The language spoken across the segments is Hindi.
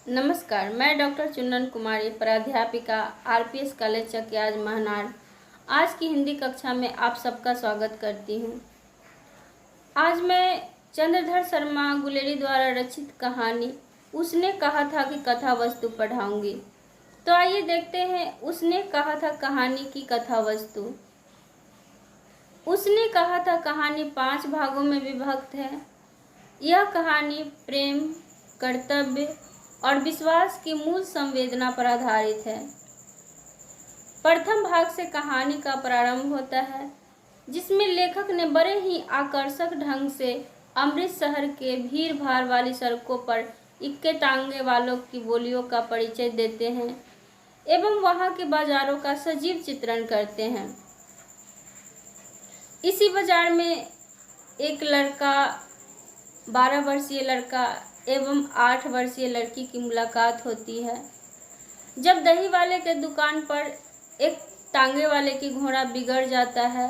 नमस्कार, मैं डॉक्टर चुनन कुमारी, प्राध्यापिका आरपीएस कॉलेज चकियाज महनार। आज की हिंदी कक्षा में आप सबका स्वागत करती हूँ। आज मैं चंद्रधर शर्मा गुलेरी द्वारा रचित कहानी उसने कहा था कि कथा वस्तु पढ़ाऊंगी। तो आइए देखते हैं उसने कहा था कहानी की कथा वस्तु। उसने कहा था कहानी 5 भागों में विभक्त है। यह कहानी प्रेम, कर्तव्य और विश्वास की मूल संवेदना पर आधारित है। प्रथम भाग से कहानी का प्रारंभ होता है, जिसमें लेखक ने बड़े ही आकर्षक ढंग से अमृत शहर के भीड़ भाड़ वाली सड़कों पर इक्के टांगे वालों की बोलियों का परिचय देते हैं एवं वहां के बाजारों का सजीव चित्रण करते हैं। इसी बाजार में एक लड़का, 12 वर्षीय लड़का एवं 8 वर्षीय लड़की की मुलाकात होती है। जब दही वाले के दुकान पर एक टांगे वाले की घोड़ा बिगड़ जाता है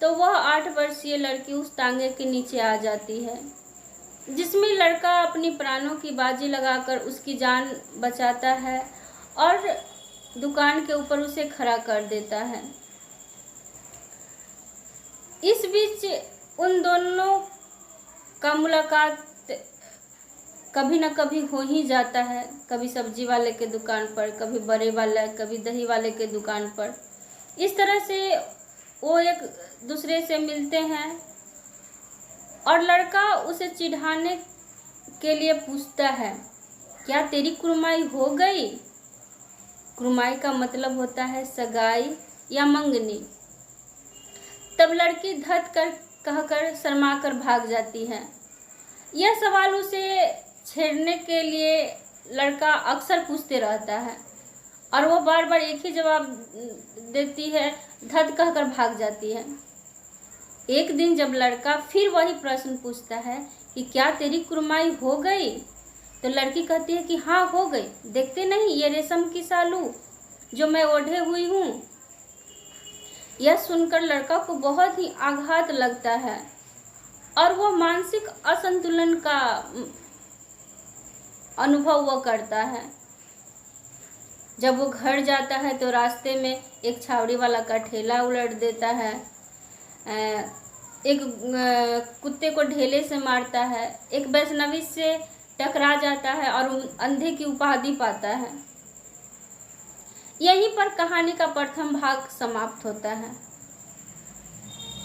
तो वह 8 वर्षीय लड़की उस टांगे के नीचे आ जाती है, जिसमें लड़का अपनी प्राणों की बाजी लगाकर उसकी जान बचाता है और दुकान के ऊपर उसे खड़ा कर देता है। इस बीच उन दोनों का मुलाकात कभी न कभी हो ही जाता है, कभी सब्जी वाले के दुकान पर, कभी बड़े वाला, कभी दही वाले के दुकान पर। इस तरह से वो एक दूसरे से मिलते हैं और लड़का उसे चिढ़ाने के लिए पूछता है, क्या तेरी कुर्माई हो गई? कुर्माई का मतलब होता है सगाई या मंगनी। तब लड़की धत कर कहकर शर्मा कर भाग जाती है। यह सवाल उसे छेड़ने के लिए लड़का अक्सर पूछते रहता है और वो बार बार एक ही जवाब देती है, धत कहकर भाग जाती है। एक दिन जब लड़का फिर वही प्रश्न पूछता है कि क्या तेरी कुर्माई हो गई, तो लड़की कहती है कि हाँ हो गई, देखते नहीं ये रेशम की सालू जो मैं ओढ़े हुई हूँ। यह सुनकर लड़का को बहुत ही आघात लगता है और वह मानसिक असंतुलन का अनुभव वो करता है। जब वो घर जाता है तो रास्ते में एक छावड़ी वाला का ठेला उलट देता है, एक कुत्ते को ढेले से मारता है, एक वैष्णवी से टकरा जाता है और अंधे की उपाधि पाता है। यहीं पर कहानी का प्रथम भाग समाप्त होता है।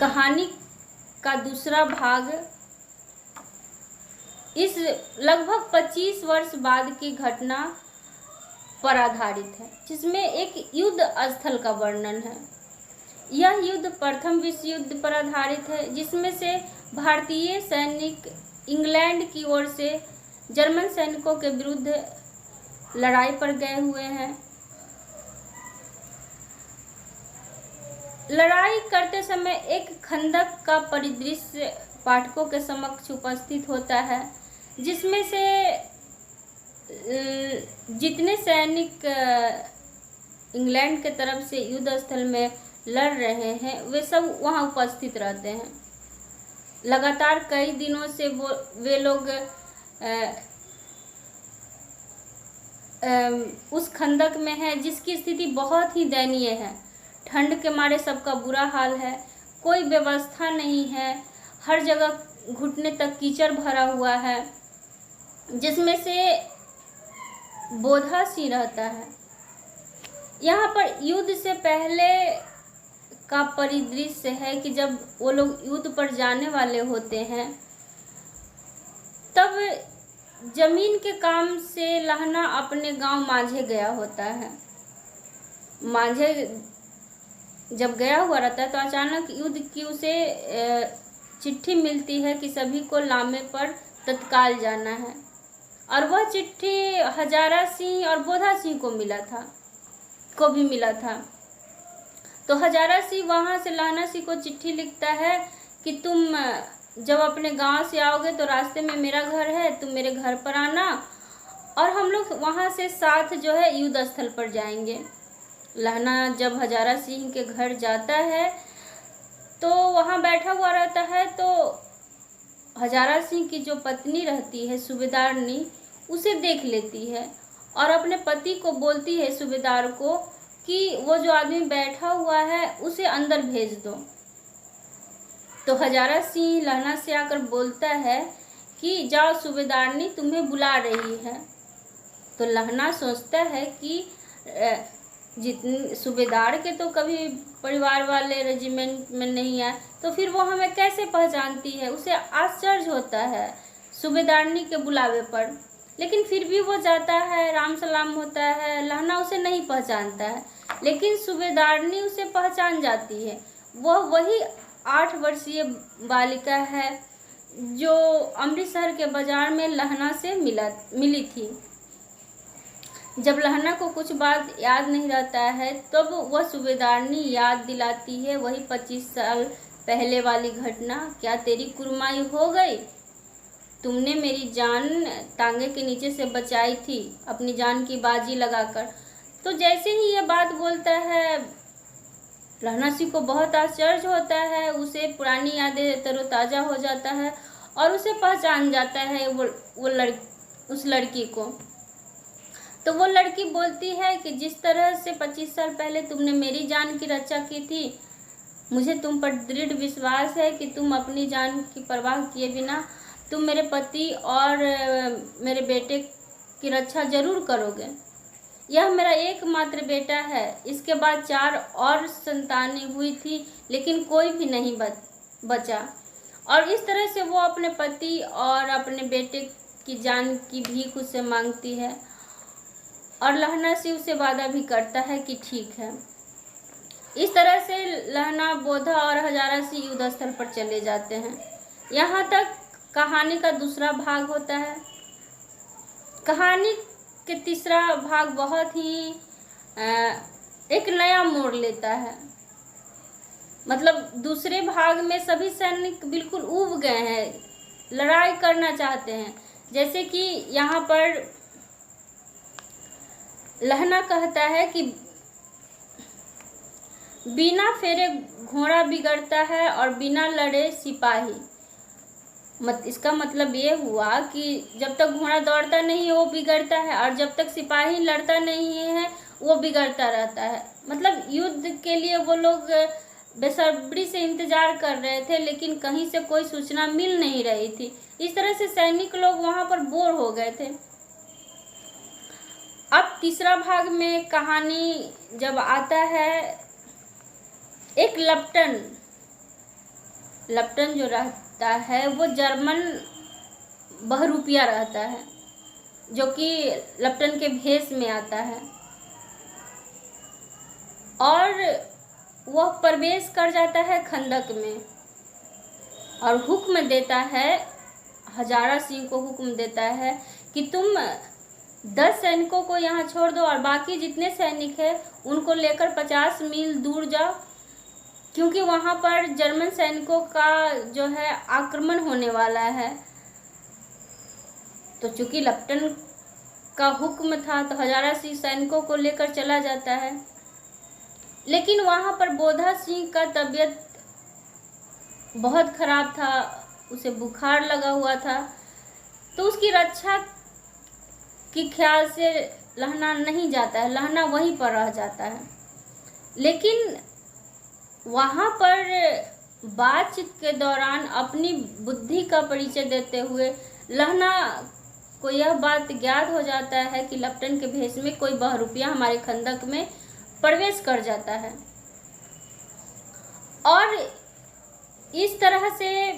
कहानी का दूसरा भाग इस लगभग 25 वर्ष बाद की घटना पर आधारित है, जिसमें एक युद्ध स्थल का वर्णन है। यह युद्ध प्रथम विश्व युद्ध पर आधारित है, जिसमें से भारतीय सैनिक इंग्लैंड की ओर से जर्मन सैनिकों के विरुद्ध लड़ाई पर गए हुए हैं। लड़ाई करते समय एक खंदक का परिदृश्य पाठकों के समक्ष उपस्थित होता है, जिसमें से जितने सैनिक इंग्लैंड के तरफ से युद्ध स्थल में लड़ रहे हैं वे सब वहां उपस्थित रहते हैं। लगातार कई दिनों से वे लोग उस खंदक में हैं, जिसकी स्थिति बहुत ही दयनीय है। ठंड के मारे सबका बुरा हाल है, कोई व्यवस्था नहीं है, हर जगह घुटने तक कीचड़ भरा हुआ है, जिसमें से बोधा सी रहता है। यहाँ पर युद्ध से पहले का परिदृश्य है कि जब वो लोग युद्ध पर जाने वाले होते हैं, तब जमीन के काम से लहना अपने गांव माझे गया होता है। माझे जब गया हुआ रहता है तो अचानक युद्ध की उसे चिट्ठी मिलती है कि सभी को लामे पर तत्काल जाना है, और वह चिट्ठी हजारा सिंह और बोधा सिंह को भी मिला था। तो हजारा सिंह वहाँ से लाना सिंह को चिट्ठी लिखता है कि तुम जब अपने गांव से आओगे तो रास्ते में मेरा घर है, तुम मेरे घर पर आना और हम लोग वहाँ से साथ जो है युद्ध स्थल पर जाएंगे। लहना जब हजारा सिंह के घर जाता है तो वहाँ बैठा हुआ रहता है, तो हजारा सिंह की जो पत्नी रहती है सूबेदारनी, उसे देख लेती है और अपने पति को बोलती है, सूबेदार को, कि वो जो आदमी बैठा हुआ है उसे अंदर भेज दो। तो हजारा सिंह लहना से आकर बोलता है कि जाओ, सूबेदारनी तुम्हें बुला रही है। तो लहना सोचता है कि जितने सूबेदार के तो कभी परिवार वाले रेजिमेंट में नहीं आए, तो फिर वो हमें कैसे पहचानती है। उसे आश्चर्य होता है सूबेदारनी के बुलावे पर, लेकिन फिर भी वो जाता है, राम सलाम होता है। लहना उसे नहीं पहचानता है, लेकिन सूबेदारनी उसे पहचान जाती है। वह वही 8 वर्षीय बालिका है जो अमृतसर के बाजार में लहना से मिली थी। जब लहना को कुछ बात याद नहीं रहता है, तब वह सूबेदारनी याद दिलाती है वही 25 साल पहले वाली घटना। क्या तेरी कुर्माई हो गई? तुमने मेरी जान टांगे के नीचे से बचाई थी, अपनी जान की बाजी लगाकर। तो जैसे ही ये बात बोलता है, लहना सिंह को बहुत आश्चर्य होता है। उसे पुरानी यादें तरोताज़ा हो जाता है और उसे पहचान जाता है उस लड़की को। तो वो लड़की बोलती है कि जिस तरह से 25 साल पहले तुमने मेरी जान की रक्षा की थी, मुझे तुम पर दृढ़ विश्वास है कि तुम अपनी जान की परवाह किए बिना तुम मेरे पति और मेरे बेटे की रक्षा जरूर करोगे। यह मेरा एकमात्र बेटा है। इसके बाद 4 और संतानें हुई थी, लेकिन कोई भी नहीं बचा। और इस तरह से वो अपने पति और अपने बेटे की जान की भीख उससे मांगती है और लहना सिंह उसे वादा भी करता है कि ठीक है। इस तरह से लहना, बोधा और हजारा सिंह युद्ध स्थल पर चले जाते हैं। यहाँ तक कहानी का दूसरा भाग होता है। कहानी के तीसरा भाग बहुत ही एक नया मोड़ लेता है। मतलब दूसरे भाग में सभी सैनिक बिल्कुल ऊब गए हैं, लड़ाई करना चाहते हैं। जैसे कि यहाँ पर लहना कहता है कि बिना फेरे घोड़ा बिगड़ता है और बिना लड़े सिपाही। इसका मतलब ये हुआ कि जब तक घोड़ा दौड़ता नहीं है वो बिगड़ता है, और जब तक सिपाही लड़ता नहीं है वो बिगड़ता रहता है। मतलब युद्ध के लिए वो लोग बेसब्री से इंतजार कर रहे थे, लेकिन कहीं से कोई सूचना मिल नहीं रही थी। इस तरह से सैनिक लोग वहां पर बोर हो गए थे। अब तीसरा भाग में कहानी जब आता है, एक लप्टन जो रहता है वो जर्मन बहरूपिया रहता है, जो कि लप्टन के भेष में आता है, और वह प्रवेश कर जाता है खंदक में और हुक्म देता है, हजारा सिंह को हुक्म देता है कि तुम 10 सैनिकों को यहाँ छोड़ दो और बाकी जितने सैनिक हैं उनको लेकर 50 मील दूर जाओ, क्योंकि वहाँ पर जर्मन सैनिकों का जो है आक्रमण होने वाला है। तो चूंकि लप्टन का हुक्म था तो हजारा सिंह सैनिकों को लेकर चला जाता है, लेकिन वहाँ पर बोधा सिंह का तबीयत बहुत खराब था, उसे बुखार लगा हुआ था। तो उसकी रक्षा के ख्याल से लहना नहीं जाता है, लहना वहीं पर रह जाता है। लेकिन वहाँ पर बातचीत के दौरान अपनी बुद्धि का परिचय देते हुए लहना को यह बात ज्ञात हो जाता है कि लप्टन के भेष में कोई बहरूपिया हमारे खंदक में प्रवेश कर जाता है, और इस तरह से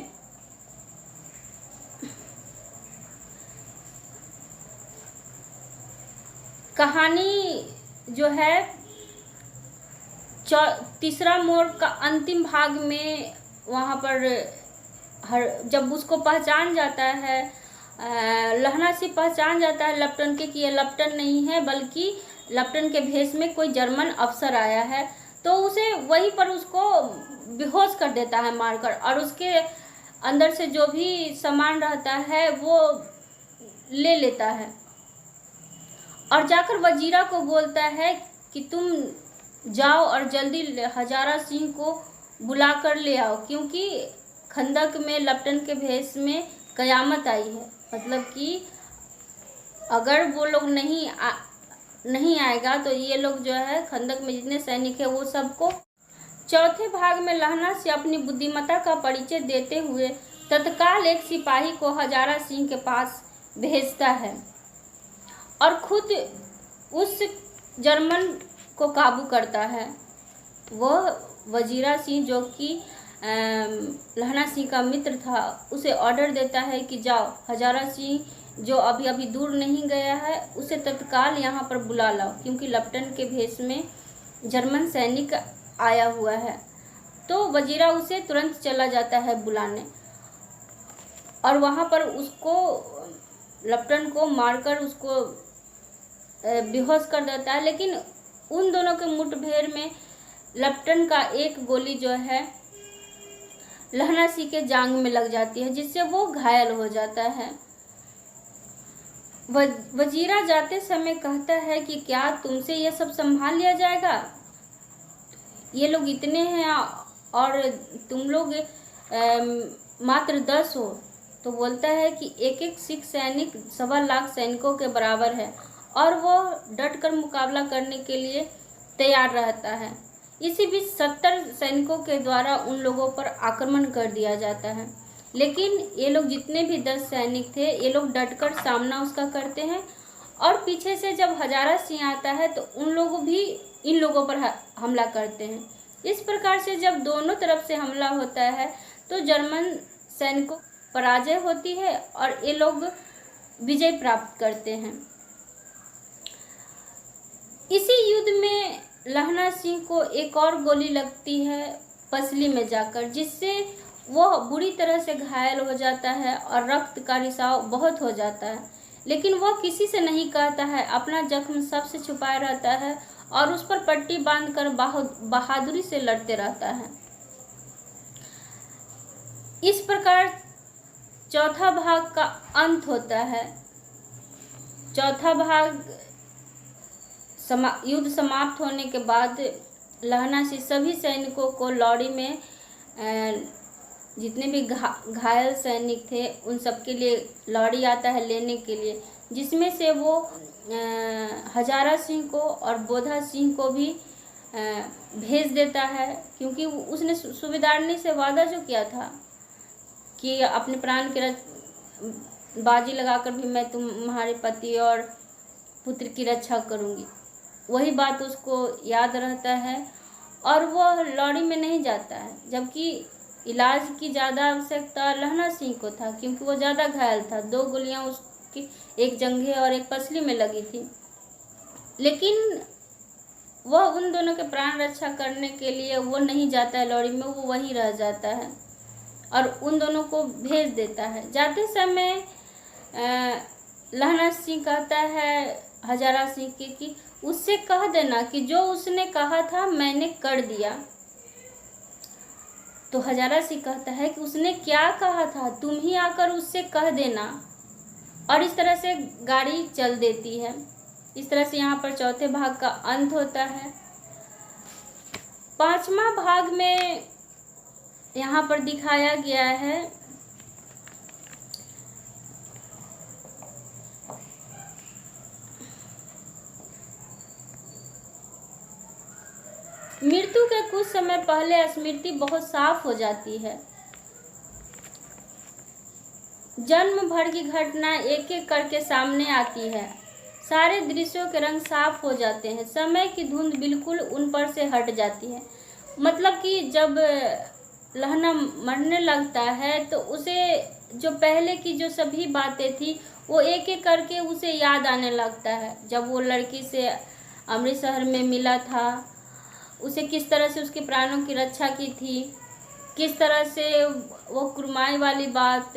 कहानी जो है तीसरा मोड़ का अंतिम भाग में वहाँ पर जब उसको पहचान जाता है, लहना सिंह पहचान जाता है लप्टन के कि ये लप्टन नहीं है बल्कि लप्टन के भेष में कोई जर्मन अफसर आया है, तो उसे वहीं पर उसको बेहोश कर देता है मारकर, और उसके अंदर से जो भी सामान रहता है वो ले लेता है और जाकर वजीरा को बोलता है कि तुम जाओ और जल्दी हजारा सिंह को बुला कर ले आओ, क्योंकि खंदक में लप्टन के भेष में कयामत आई है। मतलब कि अगर वो लोग नहीं आएगा तो ये लोग जो है खंदक में जितने सैनिक है वो सबको। चौथे भाग में लहना सिंह अपनी बुद्धिमत्ता का परिचय देते हुए तत्काल एक सिपाही को हजारा सिंह के पास भेजता है और खुद उस जर्मन को काबू करता है। वह वजीरा सिंह जो कि लहना सिंह का मित्र था उसे ऑर्डर देता है कि जाओ हजारा सिंह जो अभी अभी दूर नहीं गया है उसे तत्काल यहाँ पर बुला लाओ, क्योंकि लेफ्टिनेंट के भेष में जर्मन सैनिक आया हुआ है। तो वजीरा उसे तुरंत चला जाता है बुलाने और वहाँ पर उसको लेफ्टिनेंट को मारकर उसको बेहोश कर देता है। लेकिन उन दोनों के मुठभेड़ में लेफ्टिनेंट का एक गोली जो है लहना सिंह के जांघ में लग जाती है, जिससे वो घायल हो जाता है। वजीरा जाते समय कहता है कि क्या तुमसे यह सब संभाल लिया जाएगा? ये लोग इतने हैं और तुम लोग मात्र 10 हो। तो बोलता है कि एक एक सिख सैनिक 1.25 लाख सैनिकों के बराबर है और वो डट कर मुकाबला करने के लिए तैयार रहता है। इसी बीच 70 सैनिकों के द्वारा उन लोगों पर आक्रमण कर दिया जाता है, लेकिन ये लोग जितने भी 10 सैनिक थे ये लोग डटकर सामना उसका करते हैं और पीछे से जब हजारा सिंह आता है तो उन लोग भी इन लोगों पर हमला करते हैं। इस प्रकार से जब दोनों तरफ से हमला होता है तो जर्मन सैनिकों पराजय होती है और ये लोग विजय प्राप्त करते हैं। इसी युद्ध में लहना सिंह को एक और गोली लगती है पसली में जाकर, जिससे वह बुरी तरह से घायल हो जाता है और रक्त का रिसाव बहुत हो जाता है। लेकिन वह किसी से नहीं कहता है, अपना जख्म सबसे छुपाए रहता है और उस पर पट्टी बांधकर बहादुरी से लड़ते रहता है। इस प्रकार चौथा भाग का अंत होता है। चौथा भाग युद्ध समाप्त होने के बाद लहना सिंह सभी सैनिकों को लौड़ी में जितने भी घायल सैनिक थे उन सब के लिए लौड़ी आता है लेने के लिए, जिसमें से वो हजारा सिंह को और बोधा सिंह को भी भेज देता है, क्योंकि उसने सूबेदारनी से वादा जो किया था कि अपने प्राण की बाजी लगाकर भी मैं तुम्हारे पति और पुत्र की रक्षा करूंगी। वही बात उसको याद रहता है और वो लौड़ी में नहीं जाता है, जबकि इलाज की ज़्यादा आवश्यकता लहना सिंह को था, क्योंकि वो ज़्यादा घायल था। 2 गोलियां उसकी एक जंघे और एक पसली में लगी थी। लेकिन वह उन दोनों के प्राण रक्षा करने के लिए वो नहीं जाता है लौड़ी में, वो वहीं रह जाता है और उन दोनों को भेज देता है। जाते समय लहना सिंह कहता है हजारा सिंह कि उससे कह देना कि जो उसने कहा था मैंने कर दिया। तो हजारा सिंह कहता है कि उसने क्या कहा था, तुम ही आकर उससे कह देना। और इस तरह से गाड़ी चल देती है। इस तरह से यहाँ पर चौथे भाग का अंत होता है। 5वां भाग में यहाँ पर दिखाया गया है मृत्यु के कुछ समय पहले स्मृति बहुत साफ हो जाती है। जन्म भर की घटना एक एक करके सामने आती है। सारे दृश्यों के रंग साफ हो जाते हैं। समय की धुंध बिल्कुल उन पर से हट जाती है। मतलब कि जब लहना मरने लगता है तो उसे जो पहले की जो सभी बातें थी वो एक एक करके उसे याद आने लगता है। जब वो लड़की से अमृतसर में मिला था, उसे किस तरह से उसके प्राणों की रक्षा की थी, किस तरह से वो कुरमाई वाली बात,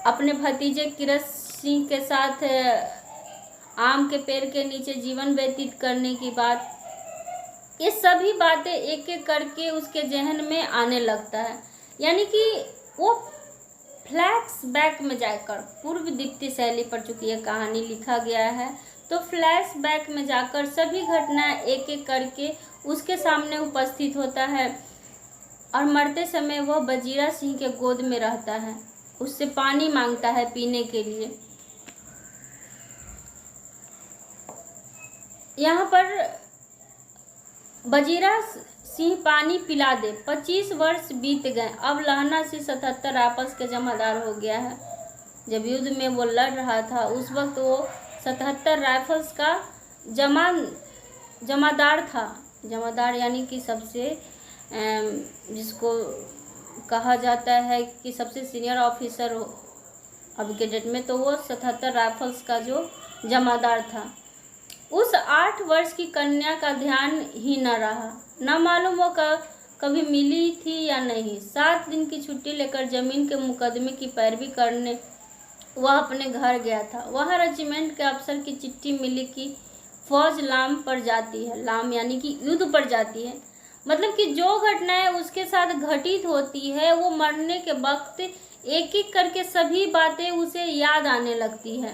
अपने भतीजे किरत सिंह के साथ आम के पेड़ के नीचे जीवन व्यतीत करने की बात, ये सभी बातें एक एक करके उसके जहन में आने लगता है। यानी कि वो फ्लैशबैक में जाकर, पूर्व दीप्ति शैली पर चूंकि यह कहानी लिखा गया है, तो फ्लैशबैक में जाकर सभी घटना एक एक करके उसके सामने उपस्थित होता है। और मरते समय वह वजीरा सिंह के गोद में रहता है, उससे पानी मांगता है पीने के लिए। यहाँ पर वजीरा सिंह पानी पिला दे। 25 वर्ष बीत गए, अब लहना सिंह 77 आपस के जमादार हो गया है। जब युद्ध में वो लड़ रहा था उस वक्त वो 77 राइफल्स का जमादार था। जमादार यानी कि सबसे जिसको कहा जाता है कि सबसे सीनियर ऑफिसर हो अब के डेट में, तो वो 77 राइफल्स का जो जमादार था। उस 8 वर्ष की कन्या का ध्यान ही न रहा, न मालूम वो कभी मिली थी या नहीं। 7 दिन की छुट्टी लेकर जमीन के मुकदमे की पैरवी करने वह अपने घर गया था। वह रेजिमेंट के अफसर की चिट्ठी मिली कि फौज लाम पर जाती है। लाम यानी कि युद्ध पर जाती है, मतलब कि जो घटनाएं उसके साथ घटित होती है वो मरने के वक्त एक एक करके सभी बातें उसे याद आने लगती है।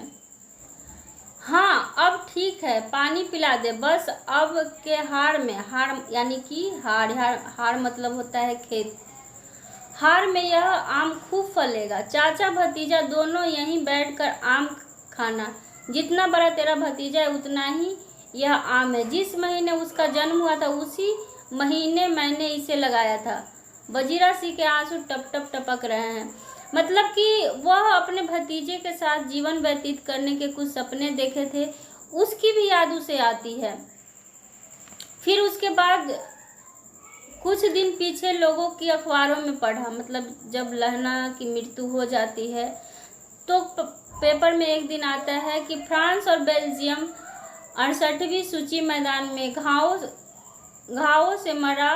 हाँ, अब ठीक है, पानी पिला दे बस। अब के हार में, हार यानी कि हार मतलब होता है खेत, हार में यह आम खूब फलेगा। चाचा भतीजा दोनों यहीं बैठकर आम खाना। जितना बड़ा तेरा भतीजा है उतना ही यह आम है। जिस महीने उसका जन्म हुआ था उसी महीने मैंने इसे लगाया था। वजीरा सिंह के आंसू टप टप टपक रहे हैं। मतलब कि वह अपने भतीजे के साथ जीवन व्यतीत करने के कुछ सपने देखे थे, उसकी भी याद उसे आती है। फिर उसके बाद कुछ दिन पीछे लोगों की अखबारों में पढ़ा, मतलब जब लहना की मृत्यु हो जाती है तो पेपर में एक दिन आता है कि फ्रांस और बेल्जियम 68वीं सूची मैदान में घावों से मरा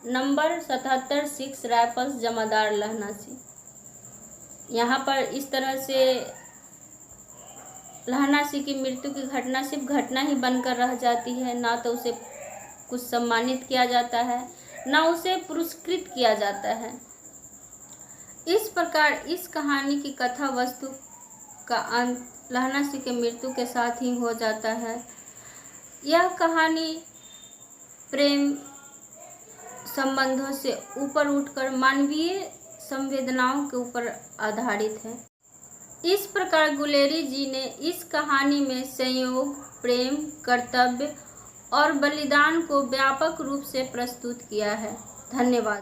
नंबर 77 6 राइफल्स जमादार लहना सिंह। यहाँ पर इस तरह से लहना सिंह की मृत्यु की घटना सिर्फ घटना ही बनकर रह जाती है। ना तो उसे कुछ सम्मानित किया जाता है, ना उसे पुरस्कृत किया जाता है। इस प्रकार इस कहानी की कथा वस्तु का अंत लहना सिंह की मृत्यु के साथ ही हो जाता है। यह कहानी प्रेम संबंधों से ऊपर उठकर मानवीय संवेदनाओं के ऊपर आधारित है। इस प्रकार गुलेरी जी ने इस कहानी में संयोग, प्रेम, कर्तव्य और बलिदान को व्यापक रूप से प्रस्तुत किया है। धन्यवाद।